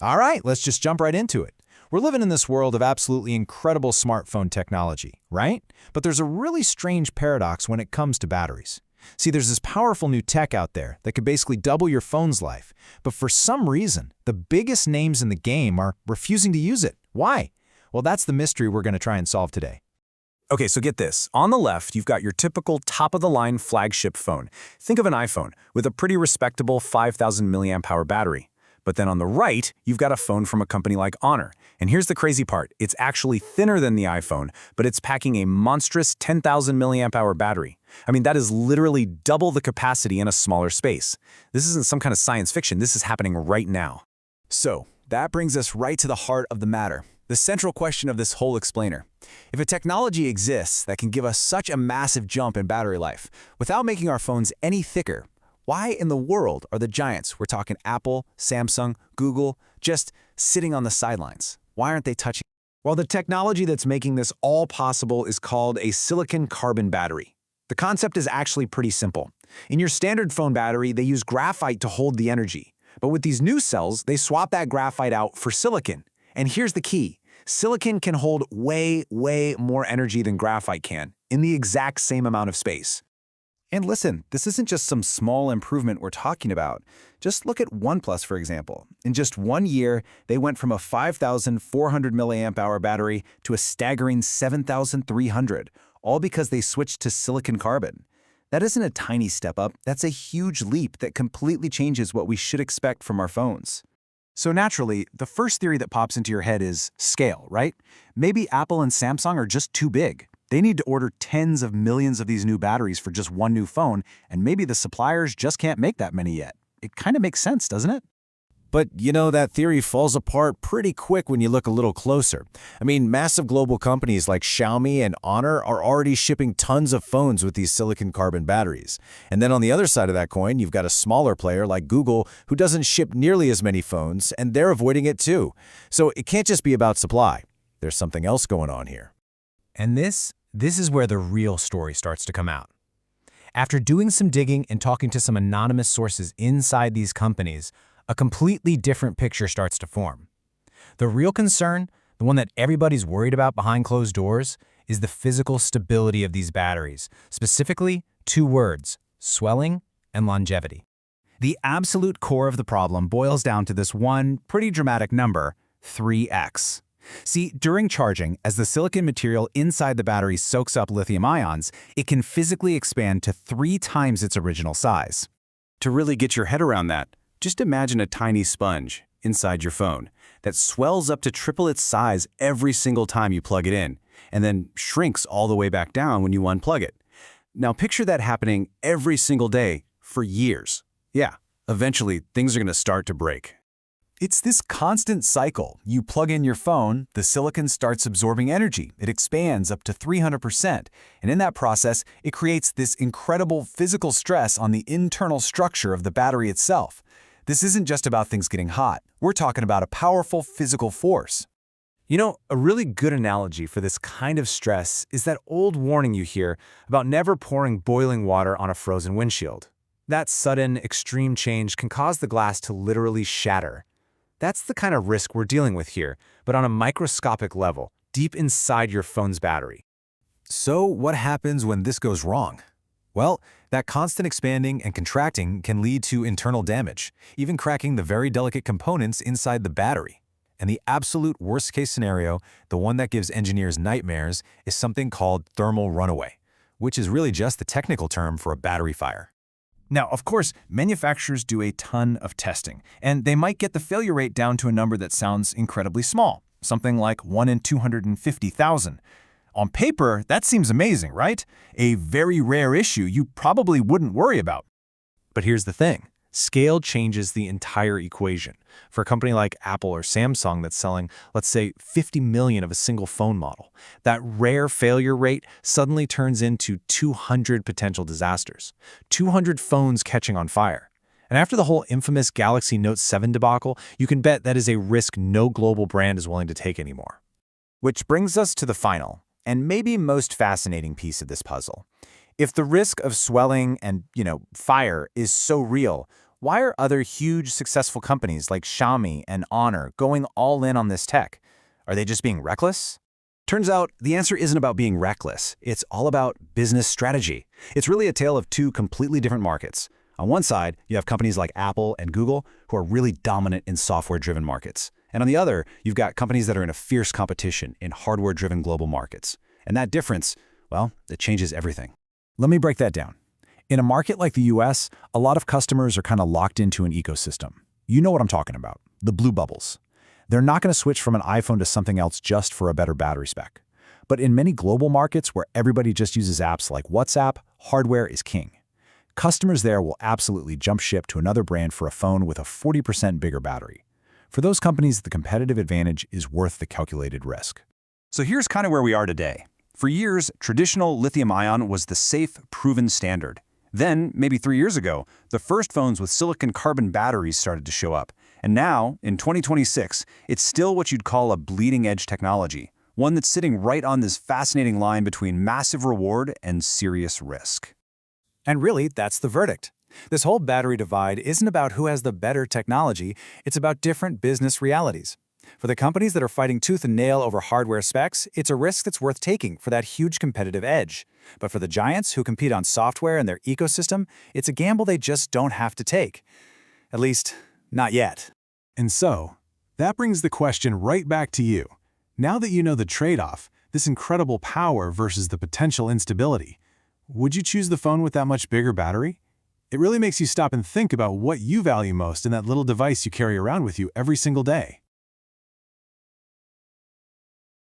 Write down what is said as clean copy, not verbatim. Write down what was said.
All right, let's just jump right into it. We're living in this world of absolutely incredible smartphone technology, right? But there's a really strange paradox when it comes to batteries. See, there's this powerful new tech out there that could basically double your phone's life, but for some reason, the biggest names in the game are refusing to use it. Why? Well, that's the mystery we're going to try and solve today. Okay, so get this. On the left, you've got your typical top-of-the-line flagship phone. Think of an iPhone with a pretty respectable 5,000 milliamp hour battery. But then on the right, you've got a phone from a company like Honor. And here's the crazy part. It's actually thinner than the iPhone, but it's packing a monstrous 10,000 milliamp hour battery. I mean, that is literally double the capacity in a smaller space. This isn't some kind of science fiction. This is happening right now. So, that brings us right to the heart of the matter, the central question of this whole explainer. If a technology exists that can give us such a massive jump in battery life without making our phones any thicker, why in the world are the giants, we're talking Apple, Samsung, Google, just sitting on the sidelines? Why aren't they touching? Well, the technology that's making this all possible is called a silicon-carbon battery. The concept is actually pretty simple. In your standard phone battery, they use graphite to hold the energy. But with these new cells, they swap that graphite out for silicon. And here's the key. Silicon can hold way more energy than graphite can, in the exact same amount of space. And listen, this isn't just some small improvement we're talking about. Just look at OnePlus, for example. In just 1 year, they went from a 5,400 milliamp hour battery to a staggering 7,300, all because they switched to silicon carbon. That isn't a tiny step up, that's a huge leap that completely changes what we should expect from our phones. So naturally, the first theory that pops into your head is scale, right? Maybe Apple and Samsung are just too big. They need to order tens of millions of these new batteries for just one new phone, and maybe the suppliers just can't make that many yet. It kind of makes sense, doesn't it? But, that theory falls apart pretty quick when you look a little closer. I mean, massive global companies like Xiaomi and Honor are already shipping tons of phones with these silicon carbon batteries. And then on the other side of that coin, you've got a smaller player like Google who doesn't ship nearly as many phones, and they're avoiding it too. So it can't just be about supply. There's something else going on here. And this is where the real story starts to come out. After doing some digging and talking to some anonymous sources inside these companies, a completely different picture starts to form. The real concern, the one that everybody's worried about behind closed doors, is the physical stability of these batteries, specifically two words: swelling and longevity. The absolute core of the problem boils down to this one pretty dramatic number, 3x. See, during charging, as the silicon material inside the battery soaks up lithium ions, it can physically expand to 3 times its original size. To really get your head around that, just imagine a tiny sponge inside your phone that swells up to triple its size every single time you plug it in, and then shrinks all the way back down when you unplug it. Now picture that happening every single day for years. Yeah, eventually things are going to start to break. It's this constant cycle. You plug in your phone, the silicon starts absorbing energy. It expands up to 300%. And in that process, it creates this incredible physical stress on the internal structure of the battery itself. This isn't just about things getting hot. We're talking about a powerful physical force. A really good analogy for this kind of stress is that old warning you hear about never pouring boiling water on a frozen windshield. That sudden, extreme change can cause the glass to literally shatter. That's the kind of risk we're dealing with here, but on a microscopic level, deep inside your phone's battery. So what happens when this goes wrong? Well, that constant expanding and contracting can lead to internal damage, even cracking the very delicate components inside the battery. And the absolute worst-case scenario, the one that gives engineers nightmares, is something called thermal runaway, which is really just the technical term for a battery fire. Now, of course, manufacturers do a ton of testing, and they might get the failure rate down to a number that sounds incredibly small, something like 1 in 250,000. On paper, that seems amazing, right? A very rare issue you probably wouldn't worry about. But here's the thing. Scale changes the entire equation. For a company like Apple or Samsung that's selling, let's say, 50 million of a single phone model, that rare failure rate suddenly turns into 200 potential disasters. 200 phones catching on fire. And after the whole infamous Galaxy Note 7 debacle, you can bet that is a risk no global brand is willing to take anymore. Which brings us to the final, and maybe most fascinating piece of this puzzle. If the risk of swelling and, fire is so real, Why are other huge successful companies like Xiaomi and Honor going all in on this tech? Are they just being reckless? Turns out the answer isn't about being reckless. It's all about business strategy. It's really a tale of two completely different markets. On one side, you have companies like Apple and Google who are really dominant in software-driven markets. And on the other, you've got companies that are in a fierce competition in hardware-driven global markets. And that difference, well, it changes everything. Let me break that down. In a market like the US, a lot of customers are kind of locked into an ecosystem. You know what I'm talking about, the blue bubbles. They're not going to switch from an iPhone to something else just for a better battery spec. But in many global markets where everybody just uses apps like WhatsApp, hardware is king. Customers there will absolutely jump ship to another brand for a phone with a 40% bigger battery. For those companies, the competitive advantage is worth the calculated risk. So here's kind of where we are today. For years, traditional lithium-ion was the safe, proven standard. Then, maybe 3 years ago, the first phones with silicon-carbon batteries started to show up. And now, in 2026, it's still what you'd call a bleeding-edge technology, one that's sitting right on this fascinating line between massive reward and serious risk. And really, that's the verdict. This whole battery divide isn't about who has the better technology, it's about different business realities. For the companies that are fighting tooth and nail over hardware specs, it's a risk that's worth taking for that huge competitive edge. But for the giants who compete on software and their ecosystem, it's a gamble they just don't have to take. At least, not yet. And so, that brings the question right back to you. Now that you know the trade-off, this incredible power versus the potential instability, would you choose the phone with that much bigger battery? It really makes you stop and think about what you value most in that little device you carry around with you every single day.